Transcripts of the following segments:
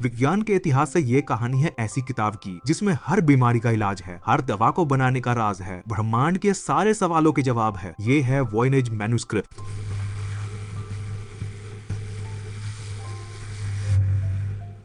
विज्ञान के इतिहास से ये कहानी है ऐसी किताब की जिसमें हर बीमारी का इलाज है, हर दवा को बनाने का राज है, ब्रह्मांड के सारे सवालों के जवाब है। ये है वॉयनेज मैन्युस्क्रिप्ट।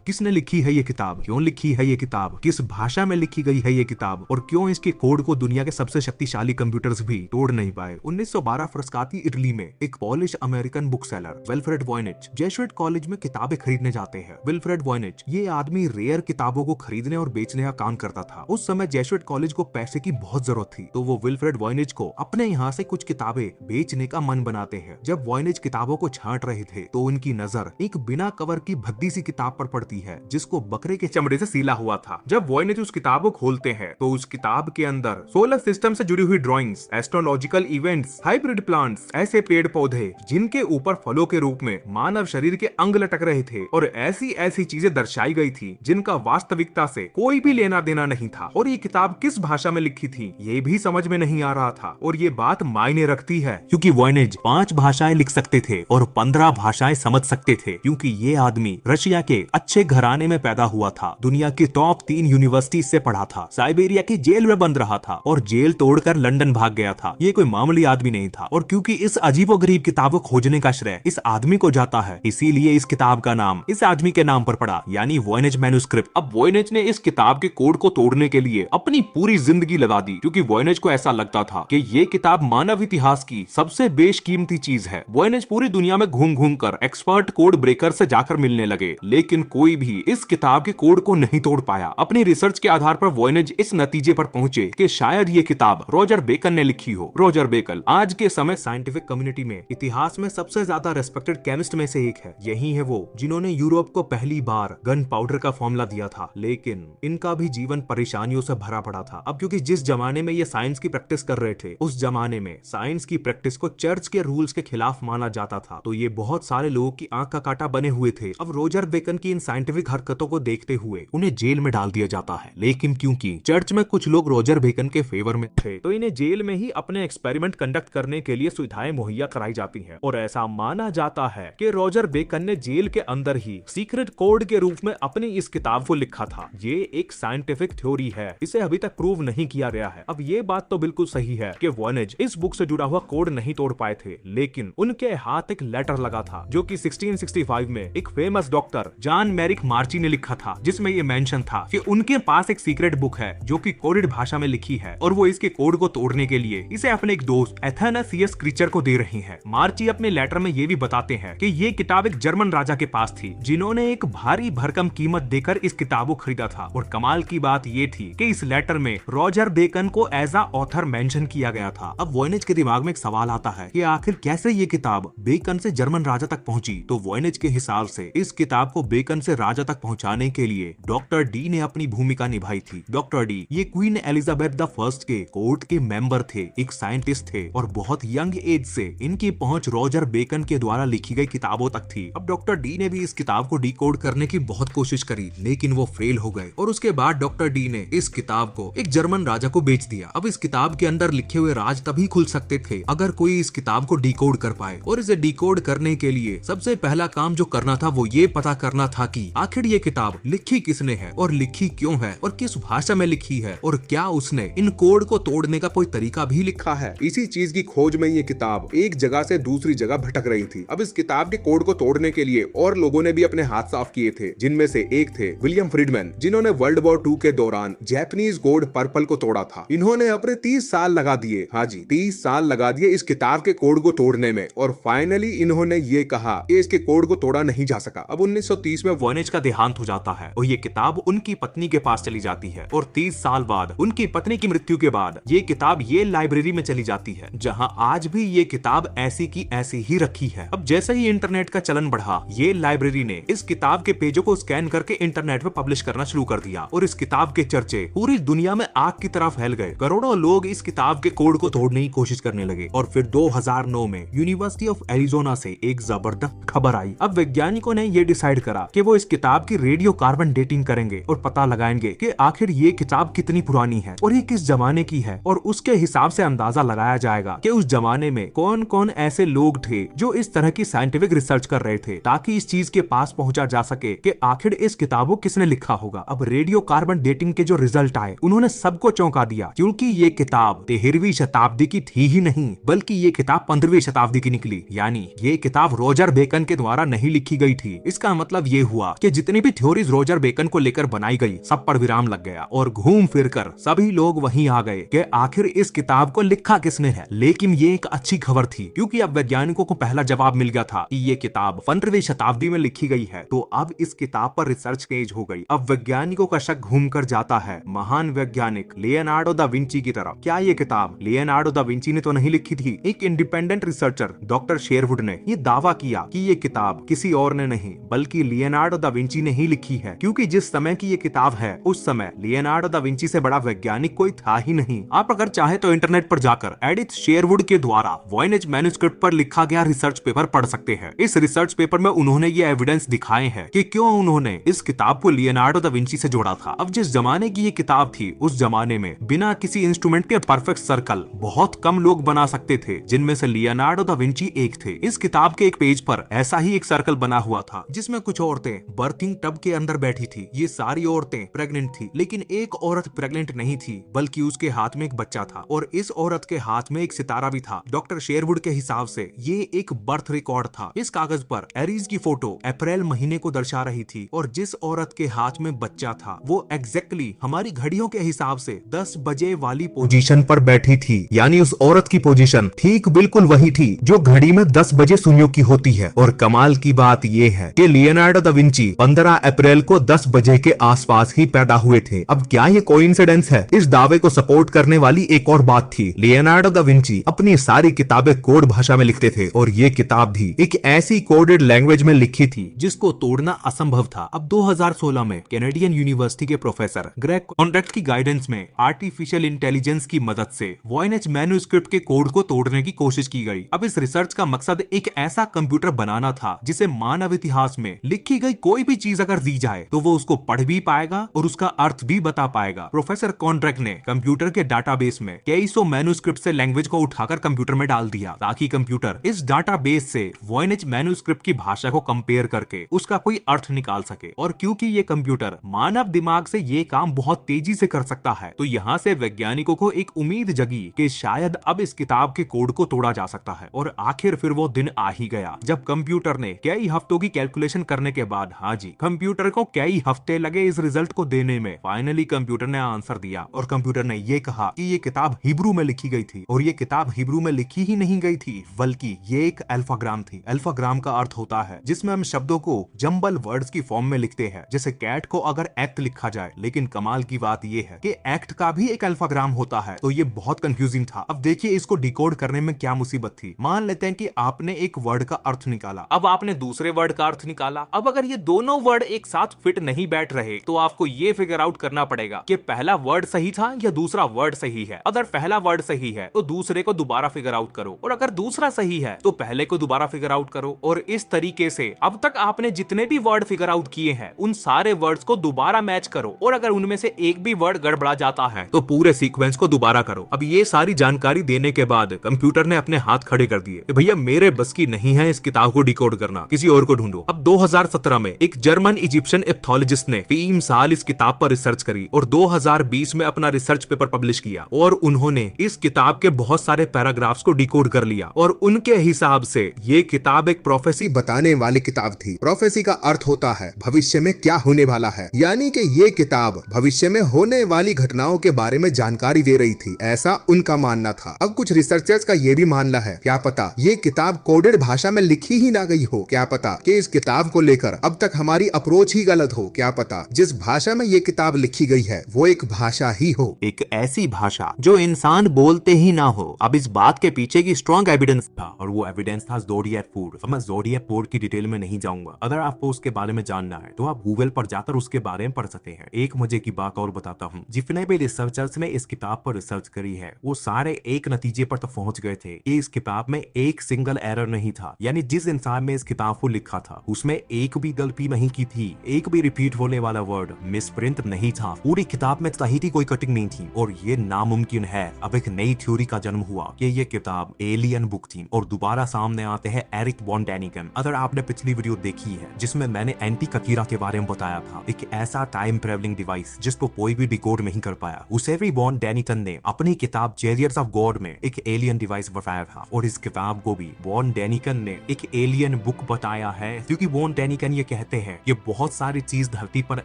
किसने लिखी है ये किताब, क्यों लिखी है ये किताब, किस भाषा में लिखी गई है ये किताब और क्यों इसके कोड को दुनिया के सबसे शक्तिशाली कंप्यूटर्स भी तोड़ नहीं पाए। 1912 फ्रस्काती इटली में एक Polish American bookseller Wilfrid Voynich Jesuit college में किताबें खरीदने जाते हैं। विल्फ्रेड वॉयनेज ये आदमी रेयर किताबों को खरीदने और बेचने का काम करता था। उस समय जेसुइट कॉलेज को पैसे की बहुत जरूरत थी, तो वो विल्फ्रेड वॉयनेज को अपने यहाँ से कुछ किताबें बेचने का मन बनाते हैं। जब वॉयनेज किताबों को छांट रहे थे तो उनकी नजर एक बिना कवर की भद्दी सी किताब पर पड़ती है जिसको बकरे के चमड़े से सीला हुआ था। जब वॉयनेज उस किताब को खोलते हैं तो उस किताब के अंदर सोलर सिस्टम से जुड़ी हुई drawings, astrological events, hybrid plants, ऐसे पेड़ पौधे जिनके ऊपर फलों के रूप में मानव शरीर के अंग लटक रहे थे और ऐसी ऐसी चीजें दर्शाई गई थी जिनका वास्तविकता से कोई भी लेना देना नहीं था। और ये किताब किस भाषा में लिखी थी ये भी समझ में नहीं आ रहा था। और ये बात मायने रखती है क्योंकि वॉयनेज 5 भाषाएं लिख सकते थे और 15 भाषाएं समझ सकते थे, क्योंकि ये आदमी रशिया के अच्छे घराने में पैदा हुआ था, दुनिया की टॉप 3 यूनिवर्सिटी से पढ़ा था, साइबेरिया की जेल में बंद रहा था और जेल तोड़कर लंदन भाग गया था। ये कोई मामूली आदमी नहीं था। और क्योंकि इस अजीबोगरीब किताब को खोजने का श्रेय इस आदमी को जाता है, इसीलिए इस किताब का नाम इस आदमी के नाम पर पड़ा, यानी वॉयनेज मैन्युस्क्रिप्ट। अब वॉयनेज ने इस किताब के कोड को तोड़ने के लिए अपनी पूरी जिंदगी लगा दी, क्योंकि वॉयनेज को ऐसा लगता था कि ये किताब मानव इतिहास की सबसे बेशकीमती चीज है। वॉयनेज पूरी दुनिया में घूम घूम कर एक्सपर्ट कोड ब्रेकर से जाकर मिलने लगे, लेकिन कोई भी इस किताब के कोड को नहीं तोड़ पाया। अपनी रिसर्च के आधार पर वॉयनेज इस नतीजे पर पहुंचे कि शायद ये किताब रॉजर बेकन ने लिखी हो। रॉजर बेकन आज के समय साइंटिफिक कम्युनिटी में इतिहास में सबसे ज्यादा रेस्पेक्टेड केमिस्ट में से एक है। यही है वो जिन्होंने यूरोप को पहली बार गन पाउडर का फॉर्मूला दिया था, लेकिन इनका भी जीवन परेशानियों से भरा पड़ा था। अब क्योंकि जिस जमाने में ये साइंस की प्रैक्टिस कर रहे थे, उस जमाने में साइंस की प्रैक्टिस को चर्च के रूल्स के खिलाफ माना जाता था, तो ये बहुत सारे लोगों की आंख का कांटा बने हुए थे। अब रॉजर बेकन की इन साइंटिफिक हरकतों को देखते हुए उन्हें जेल में डाल दिया जाता है, लेकिन क्योंकि चर्च में कुछ लोग रॉजर बेकन के फेवर में थे, तो इन्हें जेल में ही अपने एक्सपेरिमेंट कंडक्ट करने के लिए सुविधाएं मुहैया कराई जाती हैं। और ऐसा माना जाता है कि रॉजर बेकन ने जेल के अंदर ही सीक्रेट कोड के रूप में अपनी इस किताब को लिखा था। ये एक साइंटिफिक थ्योरी है, इसे अभी तक प्रूव नहीं किया गया है। अब ये बात तो बिल्कुल सही है कि वॉयनेज इस बुक से जुड़ा हुआ कोड नहीं तोड़ पाए थे, लेकिन उनके हाथ एक लेटर लगा था जो कि 1665 में एक फेमस डॉक्टर जॉन मैरिक मार्ची ने लिखा था, जिसमें ये मेंशन था कि उनके पास एक सीक्रेट बुक है जो कि कोडेड भाषा में लिखी है और वो इसके कोड को तोड़ने के लिए इसे अपने एक दोस्त एथेनासियस क्रीचर को दे रही है। मार्ची अपने लेटर में ये भी बताते हैं कि ये किताब एक जर्मन राजा के पास थी, जिन्होंने एक भारी भरकम कीमत देकर इस किताब को खरीदा था। और कमाल की बात ये थी कि इस लेटर में रॉजर बेकन को एज अ ऑथर मेंशन किया गया था। अब वॉयनेज के दिमाग में एक सवाल आता है कि आखिर कैसे ये किताब बेकन से जर्मन राजा तक पहुंची। तो वॉयनेज के हिसाब से इस किताब को बेकन से राजा तक पहुंचाने के लिए डॉक्टर डी ने अपनी भूमिका निभाई थी। डॉक्टर डी ये क्वीन एलिजाबेथ द फर्स्ट के कोर्ट के मेंबर थे, एक साइंटिस्ट थे और बहुत यंग एज से इनकी पहुंच रॉजर बेकन के द्वारा लिखी गई किताबों तक थी। अब डॉक्टर डी ने भी इस किताब को डिकोड करने की बहुत कोशिश करी, लेकिन वो फेल हो गए और उसके बाद डॉक्टर डी ने इस किताब को एक जर्मन राजा को बेच दिया। अब इस किताब के अंदर लिखे हुए राज तभी खुल सकते थे अगर कोई इस किताब को डिकोड कर पाए, और इसे डिकोड करने के लिए सबसे पहला काम जो करना था वो ये पता करना था कि आखिर ये किताब लिखी किसने है और लिखी क्यों है और किस भाषा में लिखी है और क्या उसने इन कोड को तोड़ने का कोई तरीका भी लिखा है। इसी चीज की खोज में ये किताब एक जगह से दूसरी जगह भटक रही थी। अब इस किताब के कोड को तोड़ने के लिए और लोगों ने भी अपने हाथ साफ किए थे, जिनमें से एक थे विलियम फ्रीडमैन, जिन्होंने वर्ल्ड वॉर 2 के दौरान जापानीज कोड पर्पल को तोड़ा था। इन्होंने अपने 30 साल लगा दिए, हाँ जी 30 साल लगा दिए इस किताब के कोड को तोड़ने में, और फाइनली इन्होंने ये कहा कि इसके कोड को तोड़ा नहीं जा सका। अब 1930 में वॉयनेज का देहांत हो जाता है और ये किताब उनकी पत्नी के पास चली जाती है, और 30 साल बाद उनकी पत्नी की मृत्यु के बाद ये किताब ये लाइब्रेरी में चली जाती है, जहां आज भी ये किताब ऐसी की ऐसी ही रखी है। अब जैसे ही इंटरनेट का चलन बढ़ा, ये लाइब्रेरी ने इस किताब के पेजों को स्कैन करके इंटरनेट पे पब्लिश करना शुरू कर दिया और इस किताब के चर्चे पूरी दुनिया में आग की तरह फैल गए। करोड़ों लोग इस किताब के कोड को तोड़ने की कोशिश करने लगे और फिर 2009 में यूनिवर्सिटी ऑफ एरिजोना से एक जबरदस्त खबर आई। अब वैज्ञानिकों ने ये डिसाइड करा कि वो इस किताब की रेडियो कार्बन डेटिंग करेंगे और पता लगाएंगे कि आखिर ये किताब कितनी पुरानी है और ये किस जमाने की है, और उसके हिसाब से अंदाजा लगाया जाएगा कि उस जमाने में कौन कौन ऐसे लोग थे जो इस तरह की साइंटिफिक रिसर्च कर रहे थे, ताकि इस चीज के पास पहुंचा जा सके कि आखिर इस किताब को किसने लिखा होगा। अब रेडियो कार्बन डेटिंग के जो रिजल्ट आए उन्होंने सबको चौंका दिया, क्योंकि ये किताब 13वीं शताब्दी की थी ही नहीं, बल्कि ये किताब 15वीं शताब्दी की निकली। यानी ये किताब रॉजर बेकन के द्वारा नहीं लिखी गई थी। इसका मतलब ये हुआ कि जितनी भी थ्योरीज रॉजर बेकन को लेकर बनाई गई सब पर विराम लग गया और घूम फिर कर सभी लोग वहीं आ गए कि आखिर इस किताब को लिखा किसने है। लेकिन ये एक अच्छी खबर थी, क्योंकि अब वैज्ञानिकों को पहला जवाब मिल गया था कि ये किताब 15वीं शताब्दी में लिखी गई है। तो अब इस किताब पर रिसर्च तेज हो गई। अब वैज्ञानिकों का शक घूम कर जाता है महान वैज्ञानिक लियोनार्डो दा विंची की तरफ। क्या ये किताब लियोनार्डो दा विंची ने तो नहीं लिखी थी? एक इंडिपेंडेंट रिसर्चर डॉक्टर शेरवुड ने ये दावा किया कि ये किताब किसी और ने नहीं बल्कि लियोनार्डो दा विंची ने ही लिखी है, क्योंकि जिस समय की ये किताब है उस समय लियोनार्डो दा विंची से बड़ा वैज्ञानिक कोई था ही नहीं। आप अगर चाहे तो इंटरनेट पर जाकर एडिथ शेरवुड के द्वारा वॉयनेज मैन्युस्क्रिप्ट पर लिखा गया रिसर्च पेपर पढ़ सकते हैं। इस रिसर्च पेपर में उन्होंने ये एविडेंस दिखाए हैं कि क्यों उन्होंने इस किताब को लियोनार्डो दा विंची से जोड़ा था। अब जिस जमाने की ये किताब थी उस जमाने में बिना किसी इंस्ट्रूमेंट के परफेक्ट सर्कल बहुत कम लोग बना सकते थे, जिनमें से लियोनार्डो दा विंची एक थे। इस किताब के एक पेज पर ऐसा ही एक सर्कल बना हुआ था जिसमें कुछ औरतें बर्थिंग टब के अंदर बैठी थी। ये सारी औरतें प्रेग्नेंट थी, लेकिन एक औरत प्रेग्नेंट नहीं थी बल्कि उसके हाथ में एक बच्चा था और इस औरत के हाथ में एक सितारा भी था। डॉक्टर शेरवुड के हिसाब से ये एक बर्थ रिकॉर्ड था। इस कागज पर एरीज की फोटो अप्रैल महीने को दर्शा रही थी और जिस औरत के हाथ में बच्चा था वो एग्जैक्टली हमारी घड़ियों के हिसाब से 10 बजे वाली पोजीशन पर बैठी थी। यानी उस औरत की पोजीशन ठीक बिल्कुल वही थी जो घड़ी में 10 बजे सुनियों की होती है। और कमाल की बात ये है कि लियोनार्डो दा विंची 15 अप्रैल को 10 बजे के आसपास ही पैदा हुए थे। अब क्या ये कोइंसिडेंस है? इस दावे को सपोर्ट करने वाली एक और बात थी। लियोनार्डो दा विंची अपनी सारी किताबें कोड भाषा में लिखते थे और ये किताब भी एक ऐसी कोडेड लैंग्वेज में लिखी थी जिसको तोड़ना असंभव था। अब 2016 में कैनेडियन यूनिवर्सिटी के प्रोफेसर ग्रेग कॉन्ड्रैक्ट की गाइडेंस में आर्टिफिशियल इंटेलिजेंस की मदद से वॉयनेज मैन्युस्क्रिप्ट के कोड को तोड़ने की कोशिश की गई। अब इस रिसर्च का मकसद एक ऐसा कंप्यूटर बनाना था जिसे मानव इतिहास में लिखी गई कोई भी चीज अगर दी जाए तो वो उसको पढ़ भी पाएगा और उसका अर्थ भी बता पाएगा। प्रोफेसर कॉन्ड्रैक्ट ने कंप्यूटर के डाटाबेस में कई सौ मैन्युस्क्रिप्ट से लैंग्वेज को उठाकर कंप्यूटर में डाल दिया ताकि कंप्यूटर इस डाटाबेस से वॉयनेज मैन्युस्क्रिप्ट की भाषा को कंपेयर करके उसका कोई अर्थ निकाल सके। और क्योंकि ये कंप्यूटर मानव दिमाग से ये काम बहुत तेजी से कर सकता है, तो यहाँ से वैज्ञानिकों को एक उम्मीद जगी कि शायद अब इस किताब के कोड को तोड़ा जा सकता है। और आखिर फिर वो दिन आ ही गया जब कंप्यूटर ने कई हफ्तों की कैलकुलेशन करने के बाद, हाँ जी, कंप्यूटर को कई हफ्ते लगे इस रिजल्ट को देने में, फाइनली कंप्यूटर ने आंसर दिया। और कंप्यूटर ने ये कहा कि ये किताब हिब्रू में लिखी गई थी। और ये किताब हिब्रू में लिखी ही नहीं गई थी बल्कि ये एक अल्फाग्राम थी। अल्फाग्राम का अर्थ होता है जिसमें हम शब्दों को जंबल वर्ड्स की फॉर्म में लिखते हैं, जैसे कैट को अगर एक्ट लिखा जाए। लेकिन कमाल की बात ये है कि एक्ट का भी एक अल्फाग्राम होता है। तो ये बहुत कंफ्यूजिंग था। अब देखिए इसको डिकोड करने में क्या मुसीबत थी। मान लेते हैं कि आपने एक वर्ड का अर्थ निकाला, अब आपने दूसरे वर्ड का अर्थ निकाला। अब अगर ये दोनों वर्ड एक साथ फिट नहीं बैठ रहे तो आपको ये फिगर आउट करना पड़ेगा कि पहला वर्ड सही था या दूसरा वर्ड सही है। अगर पहला वर्ड सही है तो दूसरे को दोबारा फिगर आउट करो, और अगर दूसरा सही है तो पहले को दोबारा फिगर आउट करो। और इस तरीके से अब तक आपने जितने भी वर्ड फिगर आउट किए हैं उन सारे वर्ड्स को दोबारा मैच करो, और अगर उनमें से एक भी वर्ड गड़बड़ा जाता है तो पूरे सीक्वेंस को दोबारा करो। अब ये सारी जानकारी देने के बाद कंप्यूटर ने अपने हाथ खड़े कर दिए, भैया मेरे बस की नहीं है इस किताब को डिकोड करना, किसी और को ढूंढो। अब 2017 में एक जर्मन इजिप्शियन एथोलॉजिस्ट ने 3 साल इस किताब पर रिसर्च करी और 2020 में अपना रिसर्च पेपर पब्लिश किया, और उन्होंने इस किताब के बहुत सारे पैराग्राफ्स को डिकोड कर लिया। और उनके हिसाब से ये किताब एक प्रोफेसी बताने वाली किताब थी। प्रोफेसी का अर्थ होता है भविष्य में क्या होने वाला है, यानी कि ये किताब भविष्य में होने वाली घटनाओं के बारे में जानकारी दे रही थी, ऐसा उनका मानना था। अब कुछ रिसर्चर्स का ये भी मानना है, क्या पता ये किताब कोडेड भाषा में लिखी ही ना गई हो, क्या पता कि इस किताब को लेकर अब तक हमारी अप्रोच ही गलत हो, क्या पता जिस भाषा में ये किताब लिखी गई है वो एक भाषा ही हो, एक ऐसी भाषा जो इंसान बोलते ही ना हो। अब इस बात के पीछे की स्ट्रॉन्ग एविडेंस था, और वो एविडेंस था ज़ोडिएक पोड। अब मैं ज़ोडिएक पोड की डिटेल में नहीं जाऊंगा, अगर आपको उसके बारे में जानना है तो आप गूगल पर जाकर उसके बारे में पढ़ सकते हैं। एक मजे की बात और बताता हूँ, जितने भी रिसर्चर्स ने इस किताब पर रिसर्च करी है वो सारे एक नतीजे पर तो पहुंच गए थे कि इस किताब में एक सिंगल एरर नहीं था। यानी जिस इंसान ने इस किताब को लिखा था उसमें एक भी गलत कॉपी नहीं की थी, एक भी रिपीट होने वाला वर्ड मिस प्रिंट नहीं था, पूरी किताब में कहीं थी कोई कटिंग नहीं थी और ये नामुमकिन है। अब एक नई थ्योरी का जन्म हुआ कि ये किताब एलियन बुक थी और दोबारा सामने आते हैं एरिक वॉन डैनिकन। अगर आपने पिछली वीडियो देखी है जिसमें मैंने एंटी ककीरा के बारे में बताया था, एक ऐसा टाइम ट्रेवलिंग डिवाइस जिसको कोई भी डिकोड नहीं कर पाया, उसे भी वॉन डैनिकन ने अपनी किताब चैरियट्स ऑफ गॉड में एक एलियन डिवाइस बताया था और इस किताब को भी वॉन डैनिकन ने एक एलियन बुक बताया है, क्योंकि वॉन डैनिकन ये कहते हैं ये बहुत सारी चीज धरती पर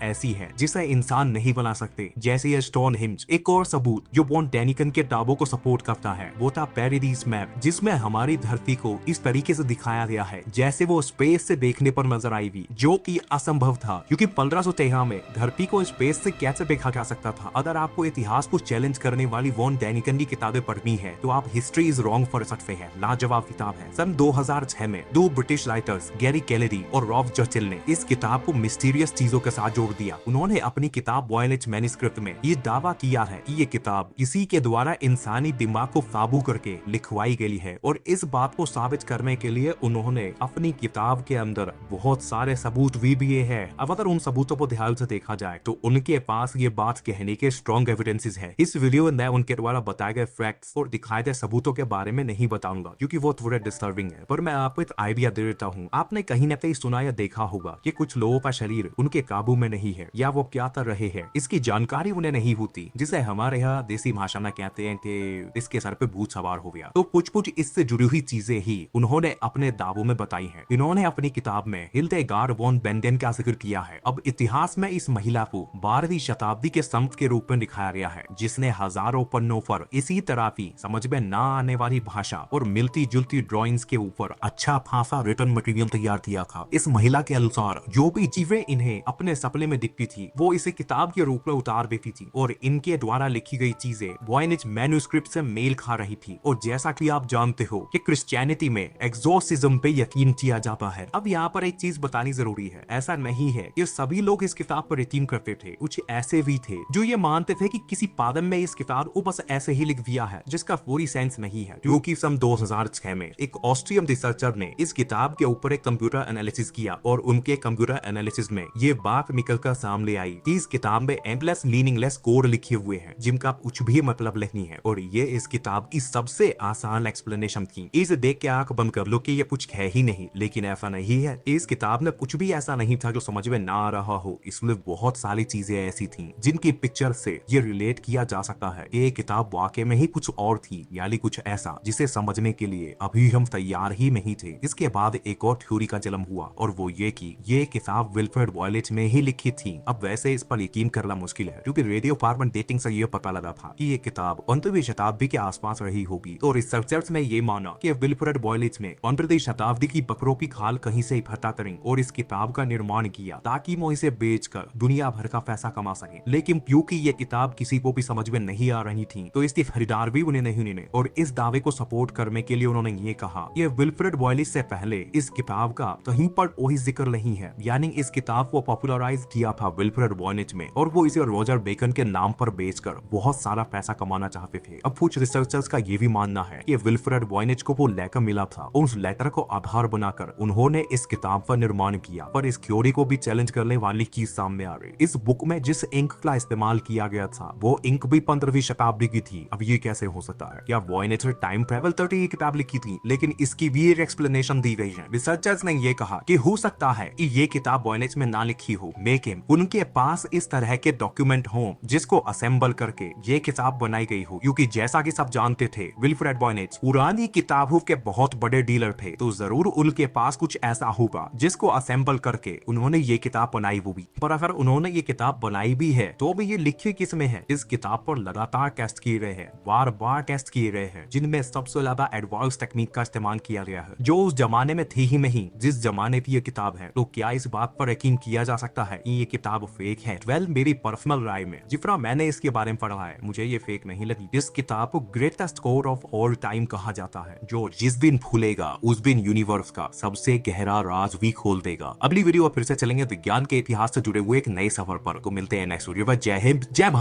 ऐसी है जिसे इंसान नहीं बना सकते, जैसे ये स्टोनहेंज। एक और सबूत जो वॉन डैनिकन के दावों को सपोर्ट करता है वो था पैराडाइज मैप, जिसमें हमारी धरती को इस तरीके से दिखाया गया है जैसे वो स्पेस से देखने पर नजर आई हुई, जो कि असंभव था क्योंकि 1513 में धरती को स्पेस से कैसे देखा जा सकता था। अगर आपको इतिहास को चैलेंज करने वाली वॉन डैनिकन की किताबें पढ़नी है तो आप हिस्ट्री इज रॉन्ग पढ़ सकते हैं, लाजवाब किताब है। सन 2006 में दो ब्रिटिश राइटर्स गैरी कैलेडी और रॉब चर्चिल ने इस किताब को मिस्टीरियस चीजों के साथ जोड़ दिया। उन्होंने अपनी किताब वॉयलेज मैन्युस्क्रिप्ट में ये दावा किया है कि ये किताब किसी के द्वारा इंसानी दिमाग को काबू करके लिखवाई गई है और इस बात को साबित करने के लिए उन्होंने अपनी किताब के अंदर बहुत सारे सबूत भी दिए हैं। अब अगर उन सबूतों को ध्यान से देखा जाए तो उनके पास ये बात कहने के स्ट्रॉन्ग एविडेंसेस है। इस वीडियो में मैं उनके द्वारा बताए गए फैक्ट्स और दिखाए गए सबूतों के बारे में नहीं बताऊंगा क्योंकि वो थोड़े डिस्टर्बिंग है, पर मैं आपको एक आइडिया दे देता हूँ। आपने कहीं न कहीं सुना या देखा होगा कि कुछ लोगों का शरीर उनके काबू में नहीं है या वो क्या कर रहे हैं इसकी जानकारी उन्हें नहीं होती, जिसे हमारे यहाँ देसी भाषा में कहते हैं कि इसके सर पे भूत सवार हो गया। तो कुछ इससे जुड़ी हुई चीजें ही उन्होंने अपने दावों में बताई हैं। इन्होंने अपनी किताब में हिल्डेगार्ड वॉन बेंडेन का जिक्र किया है। अब इतिहास में इस महिला को 12वीं शताब्दी के संत के रूप में दिखाया गया है जिसने हजारों पन्नों पर इसी तरह की समझ में ना आने वाली भाषा और मिलती जुलती ड्राइंग्स के ऊपर अच्छा खासा रिटर्न मटेरियल तैयार किया था। इस महिला के अनुसार जो भी चीजें इन्हें अपने सपने में दिखती थी वो इसे किताब के रूप में उतार देती थी और इनके द्वारा लिखी गई चीजें वॉयलेज मैन्युस्क्रिप्ट से मेल खा रही थी। और जैसा कि आप जानते हो कि क्रिश्चियनिटी में एक्सोर्सिज्म पे यकीन किया जाता है। अब यहाँ पर एक चीज बतानी जरूरी है, ऐसा नहीं है कि सभी लोग इस किताब पर यकीन करते थे। कुछ ऐसे भी थे जो ये मानते थे कि किसी पादम में इस किताब को बस ऐसे ही लिख दिया है जिसका पूरी सेंस नहीं है। क्योंकि सन 2006 में एक ऑस्ट्रियन रिसर्चर ने इस किताब के ऊपर एक कंप्यूटर एनालिसिस किया और उनके कंप्यूटर एनालिसिस में ये बात निकलकर सामने आई कि इस किताब में एंडलेस मीनिंगलेस कोड लिखे हुए हैं जिनका कुछ भी मतलब नहीं है और ये इस किताब की सबसे आसान एक्सप्लेनेशन थी। इसे देख के आंख बंद कर लो कि ये कुछ है ही नहीं, लेकिन ऐसा नहीं है। इस किताब में कुछ भी ऐसा नहीं था जो समझ में ना आ रहा हो। इसमें बहुत सारी चीजें ऐसी थी जिनकी पिक्चर से ये रिलेट किया जा सकता है। ये किताब वाकई में ही कुछ और थी, यानी कुछ ऐसा जिसे समझने के लिए अभी हम तैयार ही नहीं थे। इसके बाद एक और थ्योरी का जन्म हुआ और वो ये कि ये किताब विल्फ्रेड वॉयलेज में ही लिखी थी। अब वैसे इस पर यकीन करना मुश्किल है क्योंकि रेडियो कार्बन डेटिंग से ये पता लगा था कि ये किताब 15वीं शताब्दी के आसपास रही होगी। तो रिसर्चर्स ने ये माना कि विल्फ्रेड वॉयलेज में 15वीं शताब्दी की बकरों की खाल कहीं से इकट्ठा करें और इस किताब का निर्माण किया ताकि वो इसे बेचकर दुनिया भर का पैसा कमा सके। लेकिन क्योंकि ये किताब किसी को भी समझ में नहीं आ रही थी तो इसकी खरीदार भी उन्हें नहीं मिले और इस दावे को सपोर्ट करने के लिए उन्होंने ये कहा कि विल्फ्रेड वॉयलेज से पहले इस किताब का कहीं पर कोई जिक्र नहीं है, यानी इस किताब को पॉपुलराइज किया था विल्फ्रेड वॉयलेज में और वो इसे रॉजर बेकन के नाम पर बेचकर बहुत सारा पैसा कमाना चाहते थे। अब कुछ रिसर्चर्स का ये भी मानना है कि विल्फ्रेड वॉयलेज को वो लेटर मिला था और उस लेटर को आधार बनाकर उन्होंने इस किताब का निर्माण किया। पर इस थ्योरी को भी चैलेंज करने वाली चीज सामने आ रही। इस बुक में जिस इंक का इस्तेमाल किया गया था वो इंक भी 15वीं शताब्दी की थी। अब ये कैसे हो सकता है? क्या वॉयलेज ने टाइम ट्रेवल करके ये किताब लिखी थी? लेकिन इसकी भी एक एक्सप्लेनेशन दी गई है। रिसर्चर्स ने ये कहा कि हो सकता है कि ये किताब वॉयलेज में ना लिखी हो, लेकिन उनके पास इस तरह के डॉक्यूमेंट हो जिसको असेंबल करके ये किताब बनाई गई हो। क्योंकि जैसा कि सब जानते थे विल्फ्रेड वॉयलेज पुरानी किताबों के बहुत बड़े डीलर थे, तो जरूर उनके पास कुछ ऐसा होगा जिसको असेंबल करके उन्होंने ये किताब बनाई होगी। पर अगर उन्होंने ये किताब बनाई भी है तो भी ये लिखी किस में है? इस किताब पर लगातार टेस्ट किए गए हैं, बार बार टेस्ट किए गए हैं, जिनमें सबसे ज्यादा एडवांस टेक्निक का इस्तेमाल किया गया है जो उस जमाने में थी ही नहीं जिस जमाने की ये किताब है। तो क्या इस बात पर यकीन किया जा सकता है कि ये किताब फेक है? वेल, मेरी पर्सनल राय में जितना मैंने इसके बारे में पढ़ा है मुझे ये फेक नहीं लगी। इस किताब को greatest code of all time कहा जाता है जो जिस दिन खुलेगा उस दिन यूनिवर्स का सबसे गहरा राज भी खोल देगा। अगली वीडियो फिर से चलेंगे विज्ञान के इतिहास से जुड़े हुए एक नए सफर पर। को मिलते हैं नेक्स्ट वीडियो पर। जय हिंद, जय भारत।